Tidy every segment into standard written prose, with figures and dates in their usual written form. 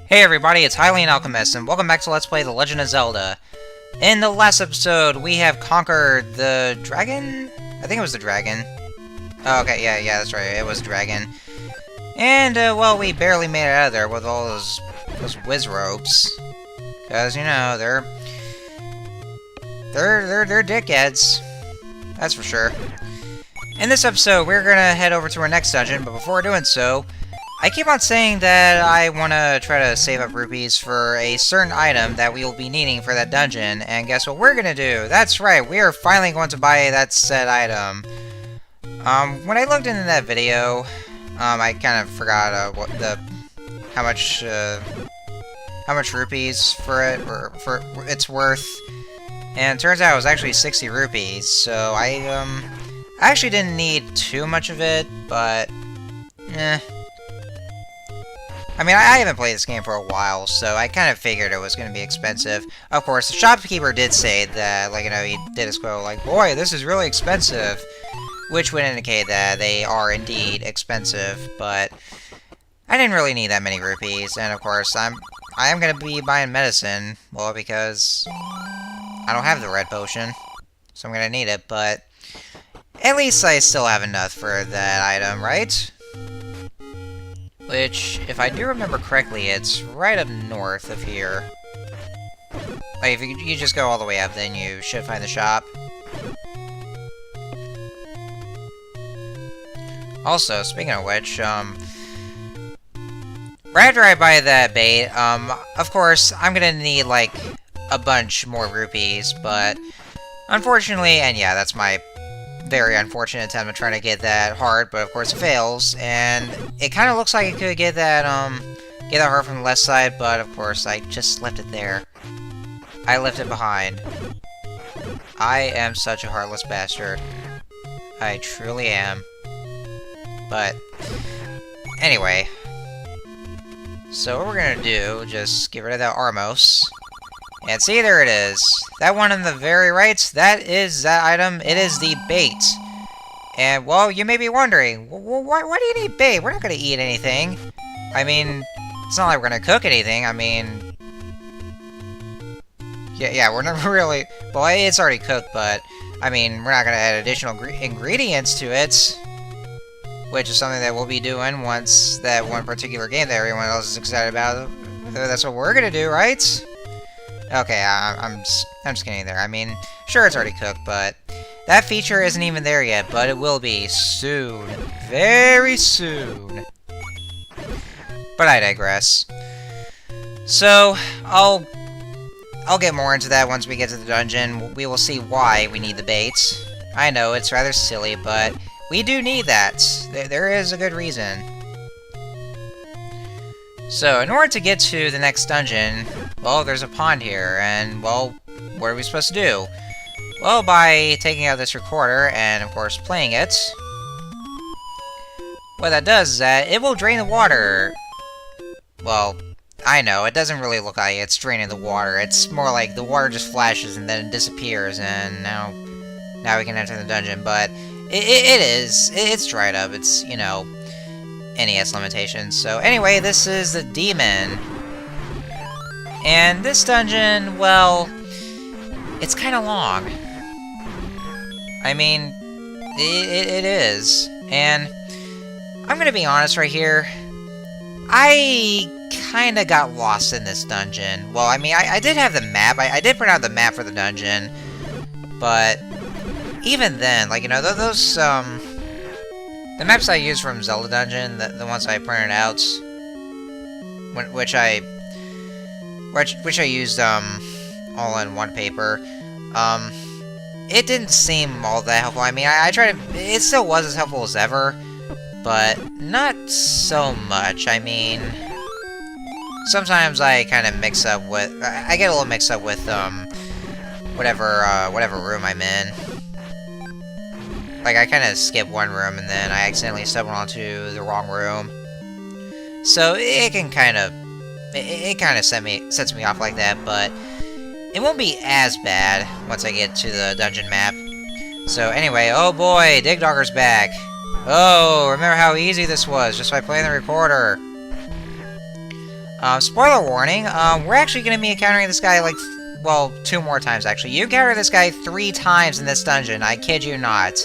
Hey everybody, it's Hylian Alchemist, and welcome back to Let's Play The Legend of Zelda. In the last episode, we have conquered the dragon? I think it was the dragon. Oh, okay, yeah, that's right, it was a dragon. And, well, we barely made it out of there with all those whiz ropes. Because, you know, they're dickheads. That's for sure. In this episode, we're gonna head over to our next dungeon, but before doing so, I keep on saying that I want to try to save up rupees for a certain item that we will be needing for that dungeon, and guess what we're gonna do? That's right, we are finally going to buy that said item. When I looked into that video, I kind of forgot how much rupees for it, or for it's worth, and it turns out it was actually 60 rupees, so I actually didn't need too much of it, but, I mean, I haven't played this game for a while, so I kind of figured it was going to be expensive. Of course, the shopkeeper did say that, like, you know, he did his quote, like, boy, this is really expensive, which would indicate that they are indeed expensive, but I didn't really need that many rupees, and of course, I am going to be buying medicine, well, because I don't have the red potion, so I'm going to need it, but at least I still have enough for that item, right? Which, if I do remember correctly, it's right up north of here. Like, if you just go all the way up, then you should find the shop. Also, speaking of which, right after I buy that bait, of course, I'm gonna need, like, a bunch more rupees, but unfortunately, and yeah, that's my very unfortunate attempt at trying to get that heart, but of course it fails, and it kind of looks like it could get that heart from the left side, but of course I just left it there. I left it behind. I am such a heartless bastard. I truly am. But, anyway. So what we're gonna do, just get rid of that Armos. And see, there it is. That one on the very right, that is that item. It is the bait. And, well, you may be wondering, why do you need bait? We're not going to eat anything. I mean, it's not like we're going to cook anything. I mean, yeah, we're not really... Well, it's already cooked, but, I mean, we're not going to add additional ingredients to it. Which is something that we'll be doing once that one particular game that everyone else is excited about. That's what we're going to do, right? Okay, I'm just kidding there. I mean, sure, it's already cooked, but that feature isn't even there yet, but it will be soon. Very soon. But I digress. So, I'll get more into that once we get to the dungeon. We will see why we need the bait. I know, it's rather silly, but we do need that. There is a good reason. So, in order to get to the next dungeon, well, there's a pond here, and, well, what are we supposed to do? Well, by taking out this recorder, and, of course, playing it, what that does is that it will drain the water. Well, I know, it doesn't really look like it's draining the water. It's more like the water just flashes and then it disappears, and now we can enter the dungeon, but it's dried up. It's, you know, NES limitations. So anyway, this is the demon. And this dungeon, well, it's kind of long. I mean, it is. And I'm gonna be honest right here. I kind of got lost in this dungeon. Well, I mean, I did have the map. I did print out the map for the dungeon. But even then, like, you know, those, the maps I used from Zelda Dungeon, the ones I printed out, which I used, all in one paper, it didn't seem all that helpful. I mean, I tried to, it still was as helpful as ever, but not so much. I mean, sometimes I kind of mix up with, I get a little mixed up with, whatever room I'm in. Like, I kind of skip one room, and then I accidentally stumble onto the wrong room. So, it can kind of... It kind of sets me off like that, but it won't be as bad once I get to the dungeon map. So, anyway, oh boy, Dig Dogger's back. Oh, remember how easy this was, just by playing the recorder. Spoiler warning, we're actually gonna be encountering this guy, like, well, 2 more times, actually. You encounter this guy 3 times in this dungeon, I kid you not.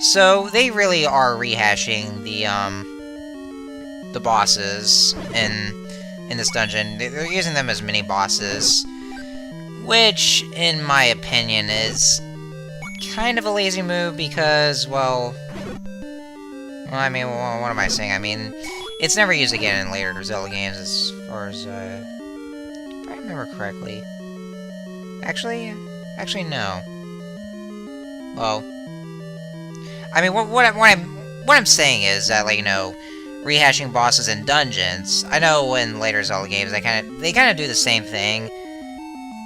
So, they really are rehashing the bosses in this dungeon. They're using them as mini-bosses, which, in my opinion, is kind of a lazy move because, well, I mean, what am I saying? I mean, it's never used again in later Zelda games, as far as, if I remember correctly. Actually, no. Well, I mean, what I'm saying is that, like, you know, rehashing bosses in dungeons. I know in later Zelda games they kind of do the same thing.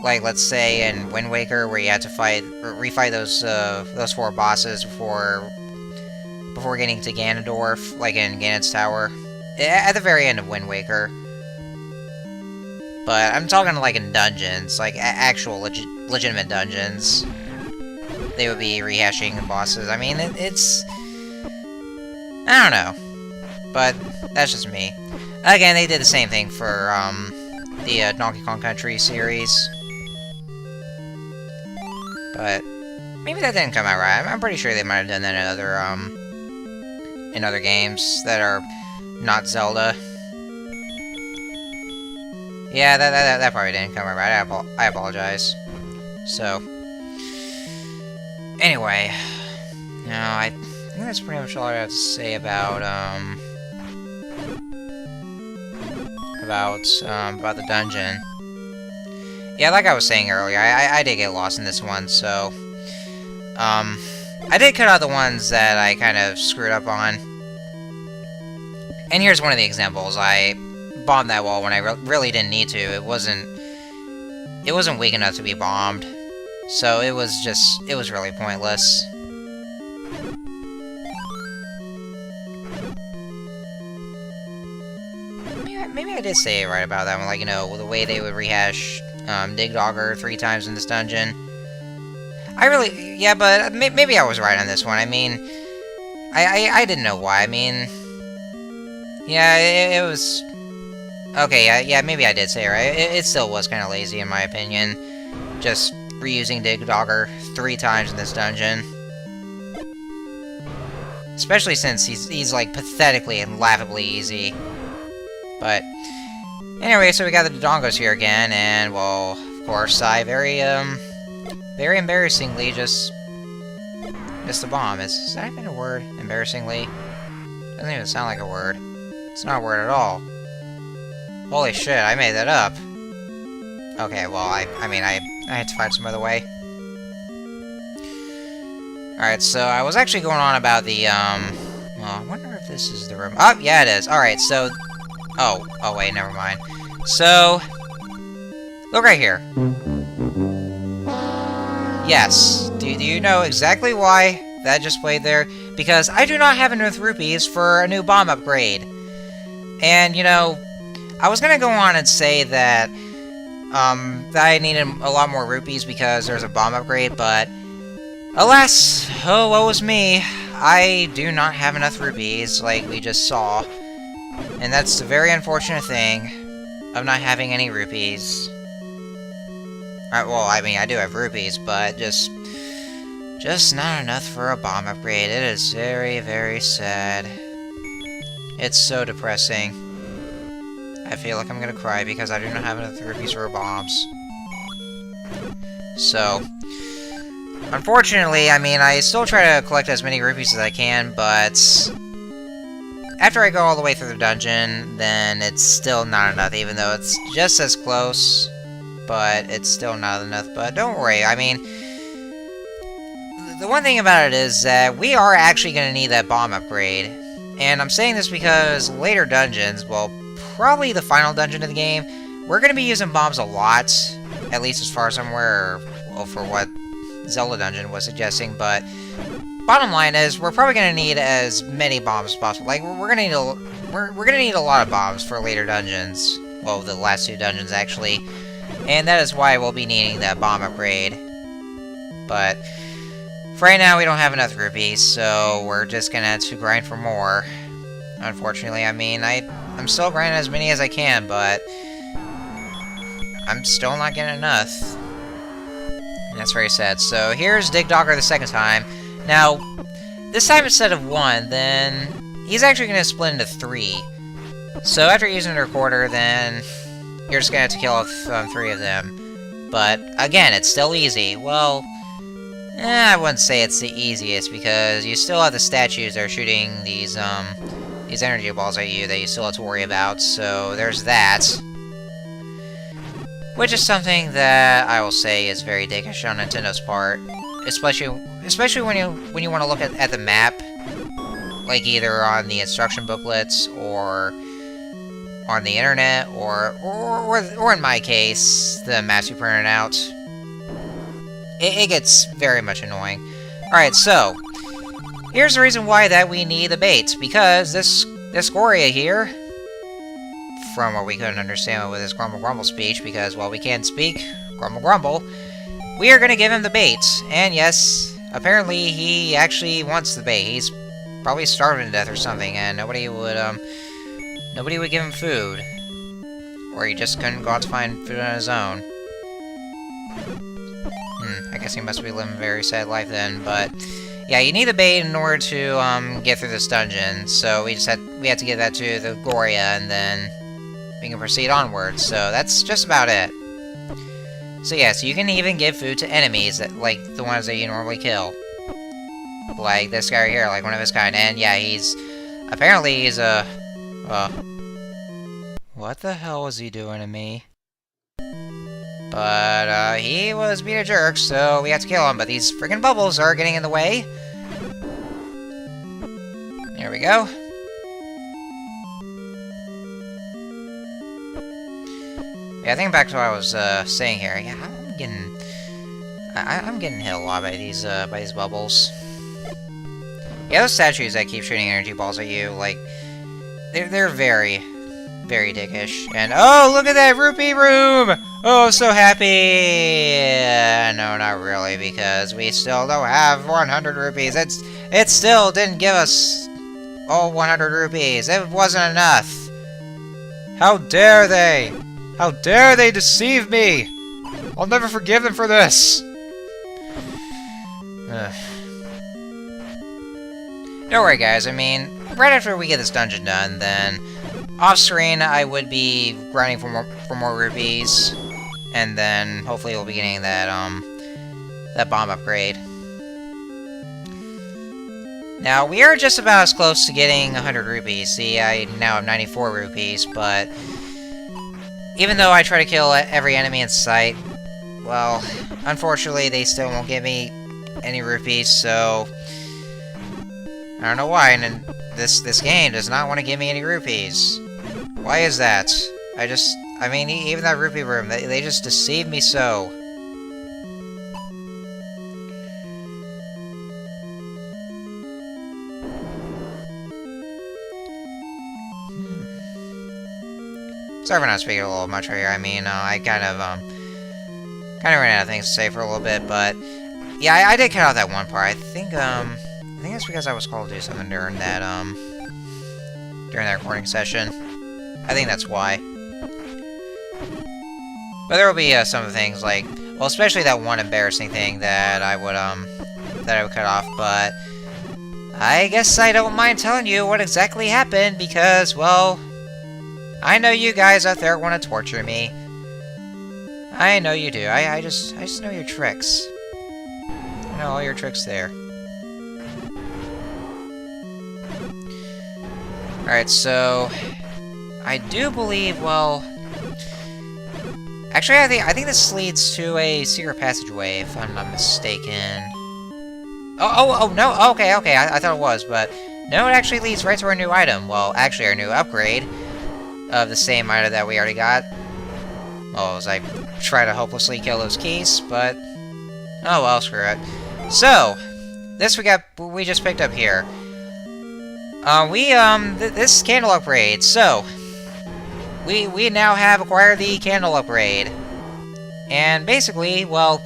Like, let's say in Wind Waker, where you had to refight those 4 bosses before getting to Ganondorf, like in Ganon's Tower, at the very end of Wind Waker. But I'm talking like in dungeons, like actual legitimate dungeons. They would be rehashing the bosses. I mean, it's... I don't know. But that's just me. Again, they did the same thing for the Donkey Kong Country series. But maybe that didn't come out right. I'm pretty sure they might have done that in other games that are not Zelda. Yeah, that probably didn't come out right. I apologize. So, anyway, now I think that's pretty much all I have to say about the dungeon. Yeah, like I was saying earlier, I did get lost in this one, so I did cut out the ones that I kind of screwed up on. And here's one of the examples. I bombed that wall when I really didn't need to. It wasn't weak enough to be bombed. So it was really pointless. Maybe I did say it right about that one, like, you know, the way they would rehash Dig Dogger 3 times in this dungeon. Yeah, but maybe I was right on this one. I mean, I didn't know why. I mean, yeah, it was... Okay, yeah, maybe I did say it right. It still was kind of lazy, in my opinion. Just reusing Dig Dogger 3 times in this dungeon. Especially since he's like, pathetically and laughably easy. But, anyway, so we got the Dodongos here again, and, well, of course, I very embarrassingly just missed the bomb. Is that even a word? Embarrassingly? Doesn't even sound like a word. It's not a word at all. Holy shit, I made that up. Okay, well, I mean, I had to find some other way. Alright, so I was actually going on about the, well, I wonder if this is the room. Oh, yeah, it is. Alright, so... Oh, wait, never mind. So... Look right here. Yes. Do you know exactly why that just played there? Because I do not have enough rupees for a new bomb upgrade. And, you know, I was gonna go on and say that, that I needed a lot more rupees because there's a bomb upgrade, but... Alas, oh, woe is me. I do not have enough rupees, like we just saw. And that's the very unfortunate thing of not having any rupees. Alright, well, I mean, I do have rupees, but just not enough for a bomb upgrade. It is very, very sad. It's so depressing. I feel like I'm gonna cry because I do not have enough rupees for bombs. So, unfortunately, I mean, I still try to collect as many rupees as I can, but after I go all the way through the dungeon, then it's still not enough, even though it's just as close, but it's still not enough. But don't worry, I mean, the one thing about it is that we are actually going to need that bomb upgrade. And I'm saying this because later dungeons, well, probably the final dungeon of the game, we're going to be using bombs a lot, at least as far as I'm aware, well, for what Zelda dungeon was suggesting, but bottom line is we're probably going to need as many bombs as possible. Like, we're going to need a lot of bombs for later dungeons. Well, the last 2 dungeons, actually. And that is why we'll be needing that bomb upgrade. But for right now, we don't have enough rupees, so we're just going to have to grind for more. Unfortunately, I mean, I I'm still grinding as many as I can, but I'm still not getting enough. And that's very sad. So here's Dig Dogger the second time. Now, this time instead of 1, then he's actually going to split into 3. So after using the recorder, then you're just going to have to kill off 3 of them. But again, it's still easy. Well, I wouldn't say it's the easiest, because you still have the statues that are shooting these energy balls at you that you still have to worry about, so there's that. Which is something that I will say is very dickish on Nintendo's part. Especially when you want to look at the map, like either on the instruction booklets, or on the internet, or in my case, the maps you printed out. It gets very much annoying. Alright, so here's the reason why that we need the bait, because this Goria here, from what we couldn't understand with his Grumble Grumble speech, because, well, we can't speak Grumble Grumble, we are gonna give him the bait. And yes, apparently he actually wants the bait. He's probably starving to death or something, and nobody would give him food. Or he just couldn't go out to find food on his own. I guess he must be living a very sad life then, but yeah, you need the bait in order to get through this dungeon. So we had to give that to the Goria, and then we can proceed onwards. So that's just about it. So yeah, so you can even give food to enemies, like the ones that you normally kill. Like this guy right here, like one of his kind. And yeah, apparently he's a... what the hell was he doing to me? But, he was being a jerk, so we had to kill him. But these freaking bubbles are getting in the way. There we go. Yeah, I think back to what I was, saying here. Yeah, I'm getting hit a lot by these bubbles. Yeah, those statues that keep shooting energy balls at you, like, they're very, very dickish. And, oh, look at that rupee room! Oh, so happy! No, not really, because we still don't have 100 rupees. It still didn't give us all 100 rupees. It wasn't enough. How dare they! How dare they deceive me! I'll never forgive them for this! Don't worry, guys. I mean, right after we get this dungeon done, then off-screen I would be grinding for more rupees, and then hopefully we'll be getting that bomb upgrade. Now, we are just about as close to getting 100 rupees. See, I now have 94 rupees, but even though I try to kill every enemy in sight, well, unfortunately, they still won't give me any rupees, so I don't know why, and this game does not want to give me any rupees. Why is that? I mean, even that rupee room, they just deceive me so. Sorry for not speaking a little much right here. I mean, I kind of ran out of things to say for a little bit, but yeah, I did cut out that one part. I think it's because I was called to do something during that recording session. I think that's why. But there will be some of the things like, well, especially that one embarrassing thing that I would cut off. But I guess I don't mind telling you what exactly happened because, well, I know you guys out there want to torture me. I know you do. I just know your tricks. I know all your tricks there. Alright, so I do believe, well, actually I think this leads to a secret passageway, if I'm not mistaken. Oh no, okay, I thought it was, but no, it actually leads right to our new item. Well, actually our new upgrade of the same item that we already got. Well, as I try to hopelessly kill those keys, but oh well, screw it. So, this we just picked up here. This candle upgrade, so we now have acquired the candle upgrade. And basically, well,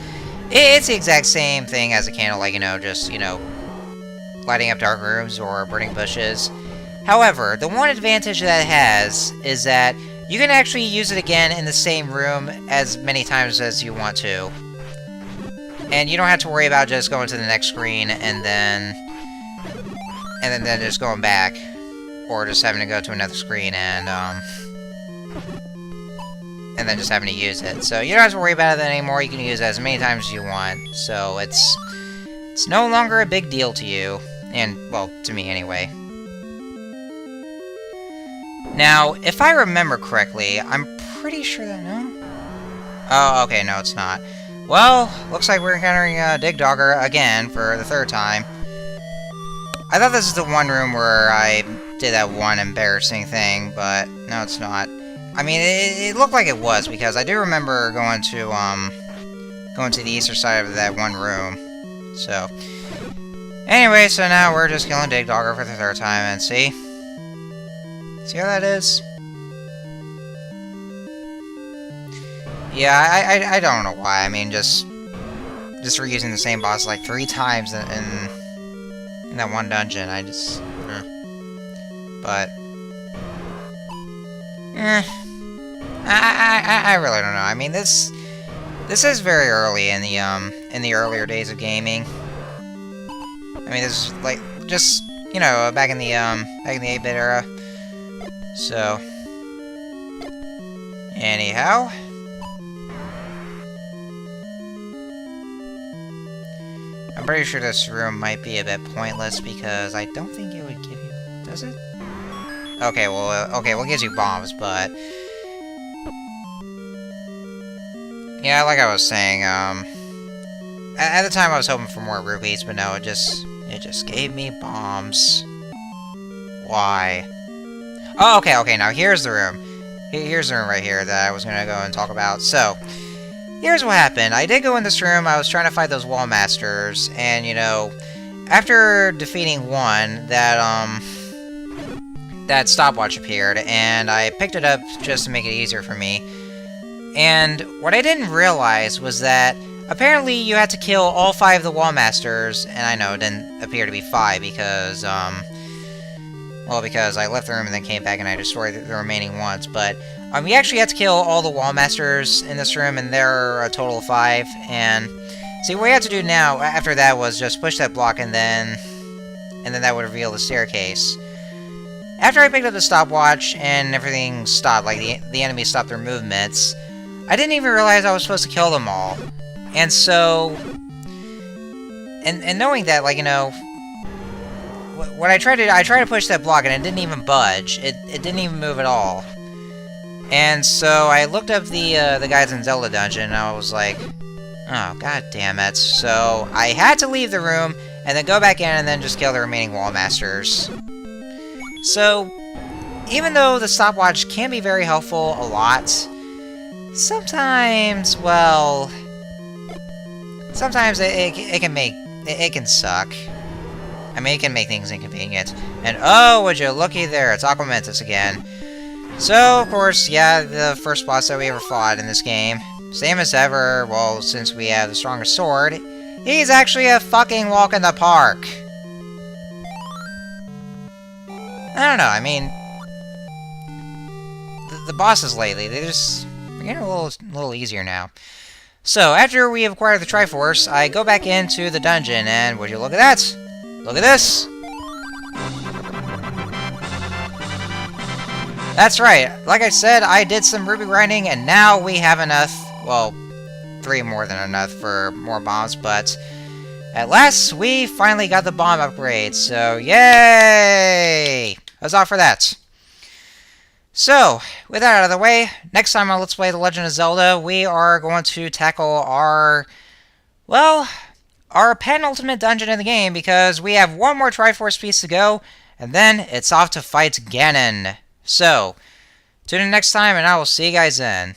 it's the exact same thing as a candle, like, just, lighting up dark rooms or burning bushes. However, the one advantage that it has is that you can actually use it again in the same room as many times as you want to. And you don't have to worry about just going to the next screen and then just going back. Or just having to go to another screen and then just having to use it. So you don't have to worry about it anymore. You can use it as many times as you want. So it's no longer a big deal to you. And, well, to me anyway. Now, if I remember correctly, I'm pretty sure that... No? Oh, okay, no, it's not. Well, looks like we're encountering Dig Dogger again for the third time. I thought this is the one room where I did that one embarrassing thing, but no, it's not. I mean, it looked like it was, because I do remember going to the eastern side of that one room. So, anyway, so now we're just killing Dig Dogger for the third time, and see how that is? Yeah, I don't know why. I mean, just reusing the same boss like 3 times in that one dungeon. I just, but, I really don't know. I mean, this is very early in the earlier days of gaming. I mean, this is like just, you know, back in the 8-bit era. So, anyhow, I'm pretty sure this room might be a bit pointless because I don't think it would give you... Does it? Okay, well, it gives you bombs, but... Yeah, like I was saying, at the time I was hoping for more rupees, but no, it just gave me bombs. Why? Oh, okay, now here's the room. Here's the room right here that I was gonna go and talk about. So, here's what happened. I did go in this room, I was trying to fight those wall masters, and, you know, after defeating one, that stopwatch appeared, and I picked it up just to make it easier for me. And what I didn't realize was that apparently you had to kill all 5 of the wall masters, and I know it didn't appear to be 5 because, well, because I left the room and then came back and I destroyed the remaining ones, but you actually have to kill all the wall masters in this room, and there are a total of 5, and see, what you have to do now, after that, was just push that block, and then that would reveal the staircase. After I picked up the stopwatch, and everything stopped, like, the enemies stopped their movements, I didn't even realize I was supposed to kill them all. And so, and knowing that, like, you know, what I tried to push that block, and it didn't even budge. It didn't even move at all. And so I looked up the guys in Zelda dungeon, and I was like, oh, god damn it. So I had to leave the room, and then go back in, and then just kill the remaining wall masters. So, even though the stopwatch can be very helpful a lot, sometimes, well, sometimes it can suck. I mean, it can make things inconvenient. And oh, would you looky there, it's Aquamentus again. So, of course, yeah, the first boss that we ever fought in this game. Same as ever, well, since we have the strongest sword, he's actually a fucking walk in the park. I don't know, I mean, the bosses lately, they're getting a little easier now. So, after we have acquired the Triforce, I go back into the dungeon, and would you look at that? Look at this! That's right, like I said, I did some ruby grinding, and now we have enough, well, 3 more than enough for more bombs, but at last, we finally got the bomb upgrade, so yay! Huzzah for that. So, with that out of the way, next time on Let's Play The Legend of Zelda, we are going to tackle our penultimate dungeon in the game, because we have one more Triforce piece to go, and then it's off to fight Ganon. So, tune in next time, and I will see you guys then.